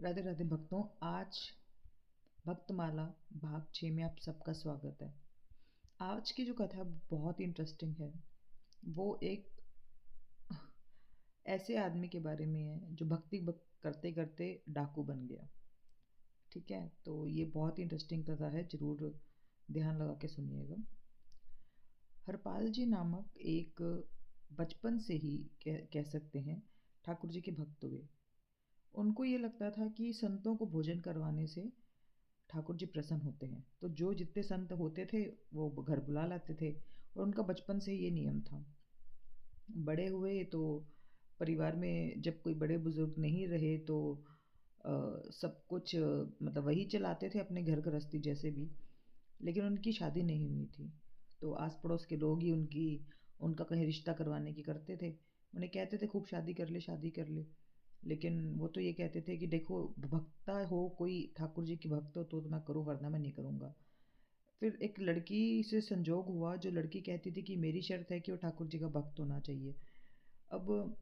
राधे राधे भक्तों। आज भक्तमाला भाग 6 में आप सबका स्वागत है। आज की जो कथा बहुत ही इंटरेस्टिंग है। वो एक ऐसे आदमी के बारे में है जो करते करते डाकू बन गया। ठीक है, तो ये बहुत ही इंटरेस्टिंग कथा है, जरूर ध्यान लगा के सुनिएगा। हरपाल जी नामक एक बचपन से ही कह सकते हैं ठाकुर जी के भक्त हुए। उनको ये लगता था कि संतों को भोजन करवाने से ठाकुर जी प्रसन्न होते हैं, तो जो जितने संत होते थे वो घर बुला लाते थे, और उनका बचपन से ये नियम था। बड़े हुए तो परिवार में जब कोई बड़े बुजुर्ग नहीं रहे तो सब कुछ मतलब वही चलाते थे अपने घर गृहस्थी जैसे भी। लेकिन उनकी शादी नहीं हुई थी, तो आस पड़ोस के लोग ही उनका कहीं रिश्ता करवाने की करते थे। उन्हें कहते थे खूब शादी कर ले, शादी कर ले। लेकिन वो तो ये कहते थे कि देखो, भक्ता हो, कोई ठाकुर जी की भक्त हो तो मैं करूँ, वरना मैं नहीं करूँगा। फिर एक लड़की से संजोग हुआ, जो लड़की कहती थी कि मेरी शर्त है कि वो ठाकुर जी का भक्त होना चाहिए। अब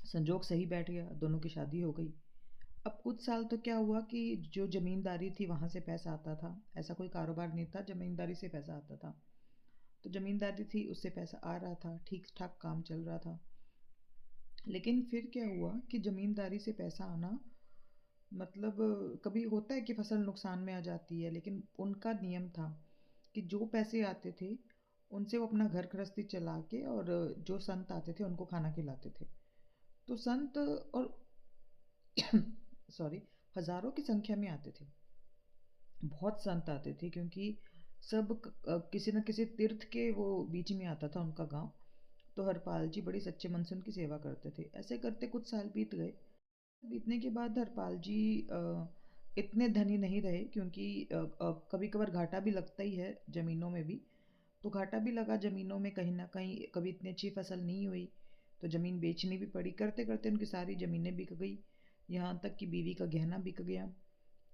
संजोग सही बैठ गया, दोनों की शादी हो गई। अब कुछ साल तो क्या हुआ कि जो ज़मींदारी थी वहाँ से पैसा आता था। ऐसा कोई कारोबार नहीं था, ज़मींदारी से पैसा आता था। तो ज़मींदारी थी, उससे पैसा आ रहा था, ठीक ठाक काम चल रहा था। लेकिन फिर क्या हुआ कि ज़मींदारी से पैसा आना मतलब कभी होता है कि फसल नुकसान में आ जाती है, लेकिन उनका नियम था कि जो पैसे आते थे उनसे वो अपना घर गृहस्थी चला के, और जो संत आते थे उनको खाना खिलाते थे। तो संत और सॉरी, हजारों की संख्या में आते थे। बहुत संत आते थे, क्योंकि किसी न किसी तीर्थ के वो बीच में आता था उनका गांव। तो हरपाल जी बड़ी सच्चे मन से उनकी सेवा करते थे। ऐसे करते कुछ साल बीत गए। बीतने के बाद हरपाल जी इतने धनी नहीं रहे, क्योंकि कभी कभार घाटा भी लगता ही है ज़मीनों में भी। तो घाटा भी लगा ज़मीनों में, कहीं ना कहीं कभी इतनी अच्छी फसल नहीं हुई तो ज़मीन बेचनी भी पड़ी। करते करते उनकी सारी ज़मीनें बिक गई, यहाँ तक कि बीवी का गहना बिक गया।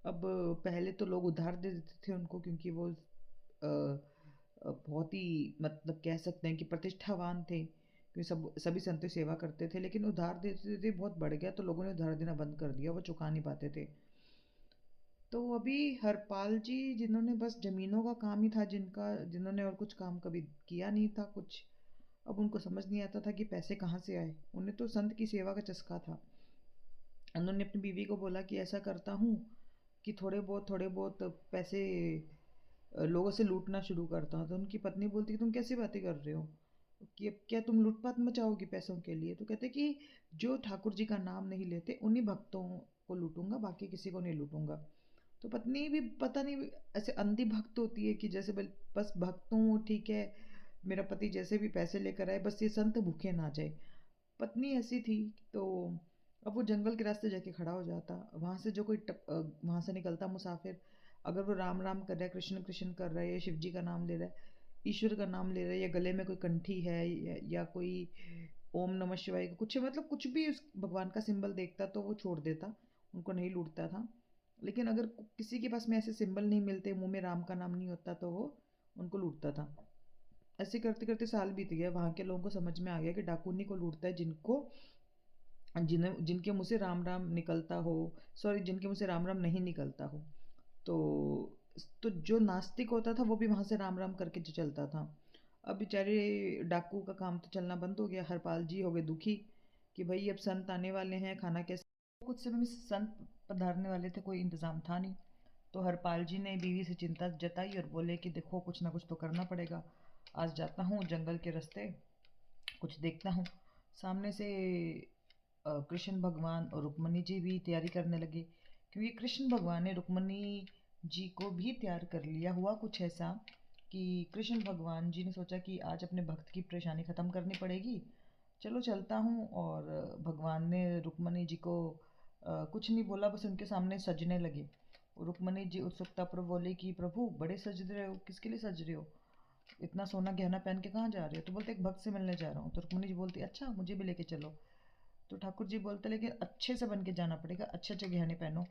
अब पहले तो लोग उधार दे देते थे उनको, क्योंकि वो बहुत ही मतलब कह सकते हैं कि प्रतिष्ठावान थे, क्योंकि सभी संतों की सेवा करते थे। लेकिन उधार देते देते बहुत बढ़ गया, तो लोगों ने उधार देना बंद कर दिया, वो चुका नहीं पाते थे। तो अभी हरपाल जी, जिन्होंने बस जमीनों का काम ही था जिन्होंने और कुछ काम कभी किया नहीं था कुछ, अब उनको समझ नहीं आता था कि पैसे कहाँ से आए। उन्हें तो संत की सेवा का चस्का था। उन्होंने अपनी बीवी को बोला कि ऐसा करता हूँ कि थोड़े बहुत पैसे लोगों से लूटना शुरू करता हूँ। तो उनकी पत्नी बोलती कि तुम कैसी बातें कर रहे हो, कि अब क्या तुम लूटपाट मचाओगी पैसों के लिए? तो कहते कि जो ठाकुर जी का नाम नहीं लेते उन्हीं भक्तों को लूटूंगा, बाकी किसी को नहीं लूटूंगा। तो पत्नी भी पता नहीं ऐसे अंधी भक्त होती है कि जैसे बस भक्त हूँ, ठीक है, मेरा पति जैसे भी पैसे लेकर आए, बस ये संत भूखे ना जाए। पत्नी ऐसी थी। तो अब वो जंगल के रास्ते जाके खड़ा हो जाता। वहाँ से जो वहाँ से निकलता मुसाफिर, अगर वो राम राम कर रहा है, कृष्ण कृष्ण कर रहा है, या शिव जी का नाम ले रहा है, ईश्वर का नाम ले रहा है, या गले में कोई कंठी है, या कोई ओम नमः शिवाय का कुछ है, मतलब कुछ भी उस भगवान का सिंबल देखता तो वो छोड़ देता, उनको नहीं लूटता था। लेकिन अगर किसी के पास में ऐसे सिंबल नहीं मिलते, मुंह में राम का नाम नहीं होता, तो वो उनको लूटता था। ऐसे करते करते साल बीत गया। वहाँ के लोगों को समझ में आ गया कि डाकू उन्हीं को लूटता है जिनके मुँह से राम राम निकलता हो, सॉरी, जिनके मुँह से राम राम नहीं निकलता हो। तो जो नास्तिक होता था वो भी वहाँ से राम राम करके जो चलता था। अब बेचारे डाकू का काम तो चलना बंद हो गया। हरपाल जी हो गए दुखी कि भाई अब संत आने वाले हैं, खाना कैसे। कुछ समय में संत पधारने वाले थे, कोई इंतज़ाम था नहीं। तो हरपाल जी ने बीवी से चिंता जताई और बोले कि देखो, कुछ ना कुछ तो करना पड़ेगा। आज जाता हूँ जंगल के रास्ते, कुछ देखता हूँ। सामने से कृष्ण भगवान और रुक्मणी जी भी तैयारी करने लगे, क्योंकि कृष्ण भगवान ने रुक्मणी जी को भी तैयार कर लिया हुआ कुछ ऐसा कि कृष्ण भगवान जी ने सोचा कि आज अपने भक्त की परेशानी ख़त्म करनी पड़ेगी, चलो चलता हूँ। और भगवान ने रुक्मणी जी को कुछ नहीं बोला, बस उनके सामने सजने लगे। रुक्मणी जी उत्सुकता पर बोले कि प्रभु, बड़े सज रहे हो, किसके लिए सज रहे हो? इतना सोना गहना पहन के कहाँ जा रहे हो? तो बोलते एक भक्त से मिलने जा रहा हूँ। तो रुक्मणी जी बोलती अच्छा, मुझे भी लेके चलो। तो ठाकुर जी बोलते लेकिन अच्छे से बन के जाना पड़ेगा, अच्छे अच्छे गहने पहनो,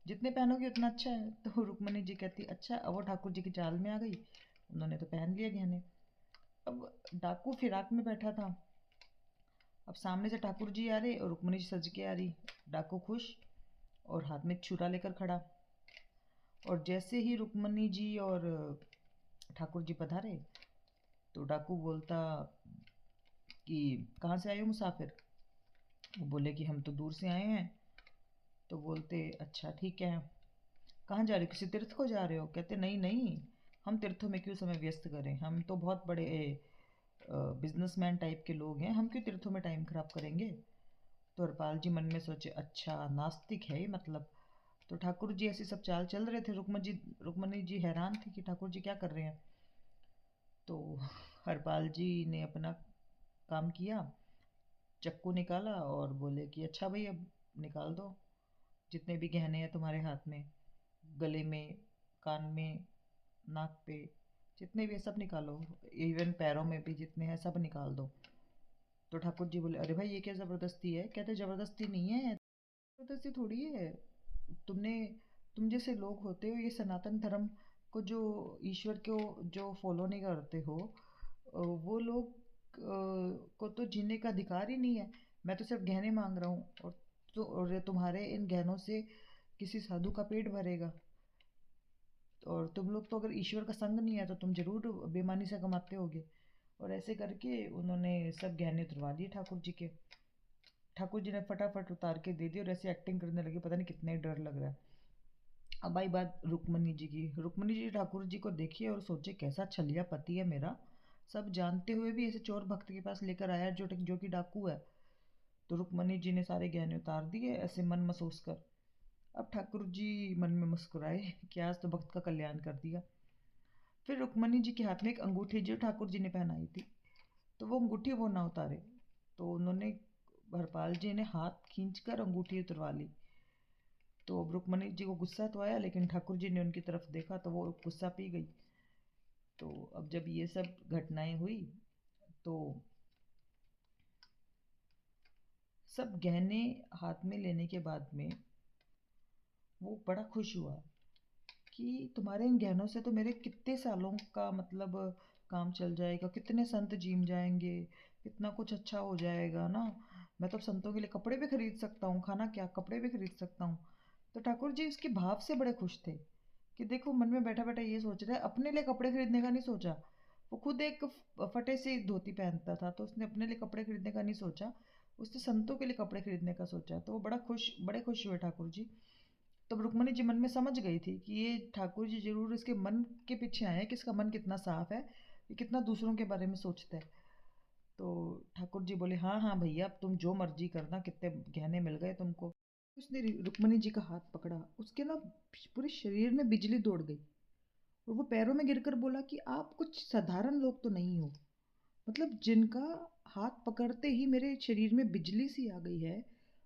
जितने पहनोगे उतना अच्छा है। तो रुक्मणी जी कहती अच्छा। अब वो ठाकुर जी की चाल में आ गई, उन्होंने तो पहन लिया गहने। अब डाकू फिराक में बैठा था। अब सामने से ठाकुर जी आ रहे और रुक्मणी जी सज के आ रही। डाकू खुश और हाथ में छुरा लेकर खड़ा। और जैसे ही रुक्मणी जी और ठाकुर जी पधारे तो डाकू बोलता कि कहाँ से आए हो मुसाफिर। वो बोले कि हम तो दूर से आए हैं। तो बोलते अच्छा ठीक है, कहाँ जा रहे हो, किसी तीर्थ को जा रहे हो। कहते नहीं नहीं, हम तीर्थों में क्यों समय व्यस्त करें, हम तो बहुत बड़े बिजनेसमैन टाइप के लोग हैं, हम क्यों तीर्थों में टाइम खराब करेंगे। तो हरपाल जी मन में सोचे अच्छा नास्तिक है ये मतलब। तो ठाकुर जी ऐसे सब चाल चल रहे थे। रुक्मणी जी हैरान थी कि ठाकुर जी क्या कर रहे हैं। तो हरपाल जी ने अपना काम किया, चक्कू निकाला और बोले कि अच्छा भाई अब निकाल दो जितने भी गहने हैं तुम्हारे हाथ में, गले में, कान में, नाक पे, जितने भी है सब निकालो, इवन पैरों में भी जितने हैं सब निकाल दो। तो ठाकुर जी बोले अरे भाई ये क्या ज़बरदस्ती है। कहते ज़बरदस्ती नहीं है, ज़बरदस्ती थोड़ी है। तुमने तुम जैसे लोग होते हो ये सनातन धर्म को जो ईश्वर को जो फॉलो नहीं करते हो, वो लोग को तो जीने का अधिकार ही नहीं है। मैं तो सिर्फ गहने मांग रहा हूँ और तुम्हारे इन गहनों से किसी साधु का पेट भरेगा। और तुम लोग तो अगर ईश्वर का संग नहीं है तो तुम जरूर बेईमानी से कमाते होगे। और ऐसे करके उन्होंने सब गहने उतरवा दिए ठाकुर जी के। ठाकुर जी ने फटाफट उतार के दे दिए और ऐसे एक्टिंग करने लगे पता नहीं कितने डर लग रहा है। अब आई बात रुक्मणी जी की। रुक्मणी जी ठाकुर जी को देखिए और सोचे कैसा छलिया पति है मेरा, सब जानते हुए भी ऐसे चोर भक्त के पास लेकर आया जो कि डाकू है। तो रुक्मणी जी ने सारे गहने उतार दिए ऐसे मन महसूस कर। अब ठाकुर जी मन में मुस्कुराए कि आज तो भक्त का कल्याण कर दिया। फिर रुक्मणी जी के हाथ में एक अंगूठी जो ठाकुर जी ने पहनाई थी, तो वो अंगूठी वो ना उतारे। तो उन्होंने हरपाल जी ने हाथ खींचकर अंगूठी उतरवा ली। तो अब रुक्मणी जी को गुस्सा तो आया लेकिन ठाकुर जी ने उनकी तरफ देखा तो वो गुस्सा पी गई। तो अब जब ये सब घटनाएं हुई तो सब गहने हाथ में लेने के बाद में वो बड़ा खुश हुआ कि तुम्हारे इन गहनों से तो मेरे कितने सालों का मतलब काम चल जाएगा, कितने संत जीम जाएंगे, कितना कुछ अच्छा हो जाएगा ना। मैं तो अब संतों के लिए कपड़े भी खरीद सकता हूँ, खाना क्या कपड़े भी खरीद सकता हूँ। तो ठाकुर जी इसके भाव से बड़े खुश थे कि देखो मन में बैठा बैठा ये सोच रहा है, अपने लिए कपड़े खरीदने का नहीं सोचा। वो खुद एक फटे से धोती पहनता था तो उसने अपने लिए कपड़े खरीदने का नहीं सोचा, उसने संतों के लिए कपड़े खरीदने का सोचा। तो वो बड़े खुश हुए ठाकुर जी। तब रुक्मणी जी मन में समझ गई थी कि ये ठाकुर जी जरूर इसके मन के पीछे आए हैं कि इसका मन कितना साफ है, ये कितना दूसरों के बारे में सोचता है। तो ठाकुर जी बोले हाँ हाँ भैया अब तुम जो मर्जी करना, कितने गहने मिल गए तुमको। उसने रुक्मणी जी का हाथ पकड़ा, उसके ना पूरे शरीर में बिजली दौड़ गई और वो पैरों में गिरकर बोला कि आप कुछ साधारण लोग तो नहीं हो, मतलब जिनका हाथ पकड़ते ही मेरे शरीर में बिजली सी आ गई है,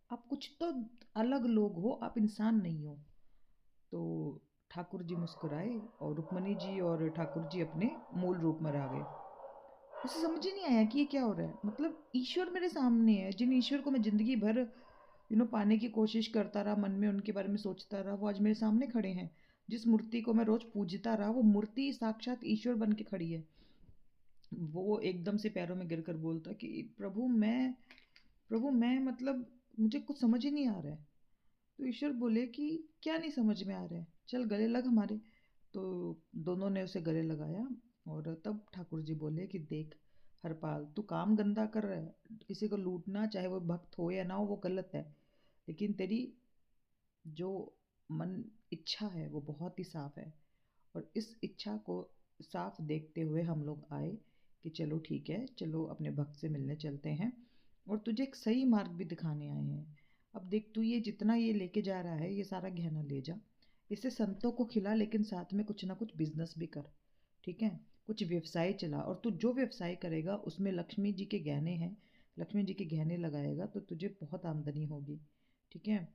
आप कुछ तो अलग लोग हो, आप इंसान नहीं हो। तो ठाकुर जी मुस्कुराए और रुक्मणी जी और ठाकुर जी अपने मूल रूप में आ गए। उसे समझ ही नहीं आया कि ये क्या हो रहा है, मतलब ईश्वर मेरे सामने है, जिन ईश्वर को मैं जिंदगी भर पाने की कोशिश करता रहा, मन में उनके बारे में सोचता रहा, वो आज मेरे सामने खड़े हैं। जिस मूर्ति को मैं रोज पूजता रहा वो मूर्ति साक्षात ईश्वर बन के खड़ी है। वो एकदम से पैरों में गिरकर बोलता कि प्रभु मैं मतलब मुझे कुछ समझ ही नहीं आ रहा है। तो ईश्वर बोले कि क्या नहीं समझ में आ रहा है, चल गले लग हमारे। तो दोनों ने उसे गले लगाया। और तब ठाकुर जी बोले कि देख हरपाल, तू काम गंदा कर रहा है, किसी को लूटना चाहे वो भक्त हो या ना हो वो गलत है, लेकिन तेरी जो मन इच्छा है वो बहुत ही साफ है। और इस इच्छा को साफ देखते हुए हम लोग आए कि चलो ठीक है, चलो अपने भक्त से मिलने चलते हैं और तुझे एक सही मार्ग भी दिखाने आए हैं। अब देख तू ये जितना ये लेके जा रहा है ये सारा गहना ले जा, इसे संतों को खिला, लेकिन साथ में कुछ ना कुछ बिजनेस भी कर, ठीक है, कुछ व्यवसाय चला। और तू जो व्यवसाय करेगा उसमें लक्ष्मी जी के गहने हैं, लक्ष्मी जी के गहने लगाएगा तो तुझे बहुत आमदनी होगी, ठीक है।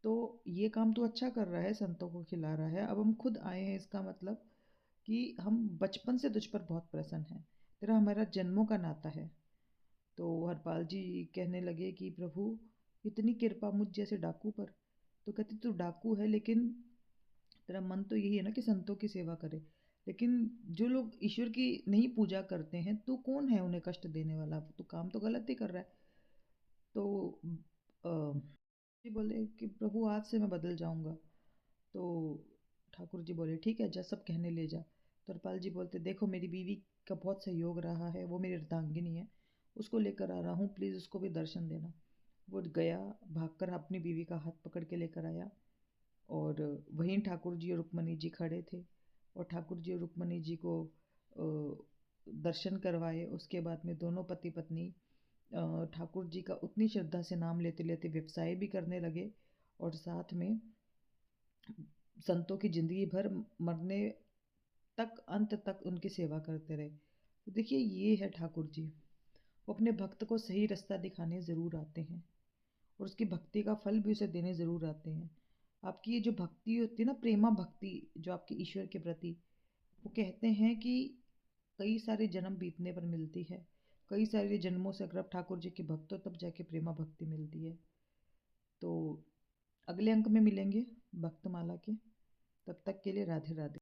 तो ये काम तो अच्छा कर रहा है, संतों को खिला रहा है, अब हम खुद आए हैं, इसका मतलब कि हम बचपन से तुझ पर बहुत प्रसन्न हैं, तेरा हमारा जन्मों का नाता है। तो हरपाल जी कहने लगे कि प्रभु इतनी कृपा मुझ जैसे डाकू पर। तो कहते तू डाकू है लेकिन तेरा मन तो यही है ना कि संतों की सेवा करे, लेकिन जो लोग ईश्वर की नहीं पूजा करते हैं तू कौन है उन्हें कष्ट देने वाला, तू काम तो गलत ही कर रहा है। तो जी बोले कि प्रभु आज से मैं बदल जाऊंगा। तो ठाकुर जी बोले ठीक है, जा सब कहने ले जा। तो हरपाल जी बोलते देखो मेरी बीवी का बहुत सहयोग रहा है, वो मेरी अर्धांगिनी है, उसको लेकर आ रहा हूँ, प्लीज़ उसको भी दर्शन देना। वो गया, भागकर अपनी बीवी का हाथ पकड़ के लेकर आया। और वहीं ठाकुर जी और रुक्मणी जी खड़े थे, और ठाकुर जी और रुक्मणी जी को दर्शन करवाए। उसके बाद में दोनों पति पत्नी ठाकुर जी का उतनी श्रद्धा से नाम लेते लेते व्यवसाय भी करने लगे, और साथ में संतों की जिंदगी भर मरने तक, अंत तक उनकी सेवा करते रहे। तो देखिए ये है ठाकुर जी, वो अपने भक्त को सही रास्ता दिखाने ज़रूर आते हैं, और उसकी भक्ति का फल भी उसे देने ज़रूर आते हैं। आपकी ये जो भक्ति होती है ना, प्रेमा भक्ति जो आपकी ईश्वर के प्रति, वो कहते हैं कि कई सारे जन्म बीतने पर मिलती है। कई सारे जन्मों से अगर आप ठाकुर जी के भक्त हो तब जाके प्रेमा भक्ति मिलती है। तो अगले अंक में मिलेंगे भक्तमाला के, तब तक के लिए राधे राधे।